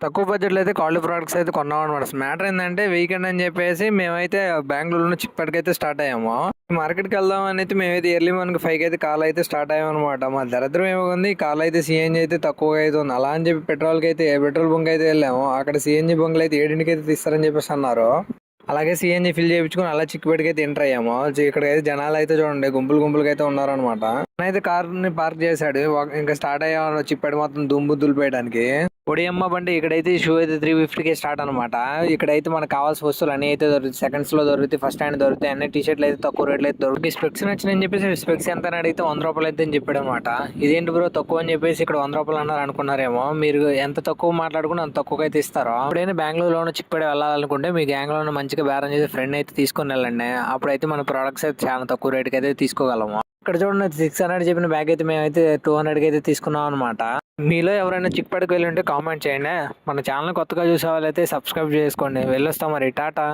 తక్కువ బడ్జెట్లో అయితే క్వాలిటీ ప్రొడక్ట్స్ అయితే కొన్నాం అనమాట. మ్యాటర్ ఏంటంటే వీకెండ్ అని చెప్పేసి మేమైతే బెంగళూరులో చిక్పేటకి అయితే స్టార్ట్ అయ్యాము. మార్కెట్కి వెళ్దాం అని అయితే మేమైతే ఎర్లీ మార్నింగ్ 5కి అయితే కాల్ అయితే స్టార్ట్ అయ్యాం అనమాట. మా దరిద్రం ఏమో ఉంది, కాల్ అయితే సిఎన్జి అయితే తక్కువగా అయితే ఉంది. అలా అని చెప్పి పెట్రోల్ బంక్ అయితే వెళ్ళాము. అక్కడ సిఎన్జి బంకులు అయితే 7కి అయితే తీస్తారని చెప్పేసి అన్నారు. అలాగే సిఎన్జి ఫిల్ చేయించుకుని అలా చిక్కుపేటకి అయితే ఎంటర్ అయ్యాము. ఇక్కడ అయితే జనాలు అయితే చూడండి గుంపులుగా అయితే ఉన్నారనమాట. అయితే కార్ ని పార్క్ చేశాడు. ఇంకా స్టార్ట్ అయ్యాము చిక్కుపేట మొత్తం దుమ్ము దులిపేయడానికి. ఒడియమ్మ బండి ఇక్కడైతే షూ అయితే 350కి స్టార్ట్ అనమాట. ఇక్కడైతే మనకు కావాల్సిన వస్తువులు అన్ని అయితే దొరుకుతాయి. సెకండ్స్ లో దొరుకుతాయి, ఫస్ట్ హ్యాండ్ దొరుకుతాయి. అన్ని టీ షర్ట్లు అయితే తక్కువ రేట్లు అయితే దొరుకుతాయి. స్పెక్స్ నచ్చినని చెప్పేసి స్పెక్స్ ఎంత అని అడిగితే 100 రూపాయలు అయితే అని చెప్పాడు అనమాట. ఇదేంటి బ్రో తక్కువ అని చెప్పేసి ఇక్కడ 100 రూపాయలు అన్నారు అనుకున్నారేమో. మీరు ఎంత తక్కువ మాట్లాడుకుని అంత తక్కువ అయితే ఇస్తారో. ఎప్పుడైనా బెంగళూరులో చిక్కుపేట వెళ్ళాలనుకుంటే మీ గ్యాంగ్ లో మంచిగా బేరం చేసి ఫ్రెండ్ అయితే తీసుకుని వెళ్ళండి. అప్పుడైతే మన ప్రొడక్ట్స్ అయితే చాలా తక్కువ రేటుకి అయితే తీసుకోగలము. ఇక్కడ చూడండి 600 చెప్పిన బ్యాగ్ అయితే మేమైతే 200కి అయితే తీసుకున్నాం అనమాట. మీలో ఎవరైనా చిక్కుపేటకి వెళ్ళి ఉంటే కామెంట్ చేయండి. మన ఛానల్ కొత్తగా చూసే వాళ్ళైతే సబ్స్క్రైబ్ చేసుకోండి. వెళ్ళొస్తాం మరి, టాటా.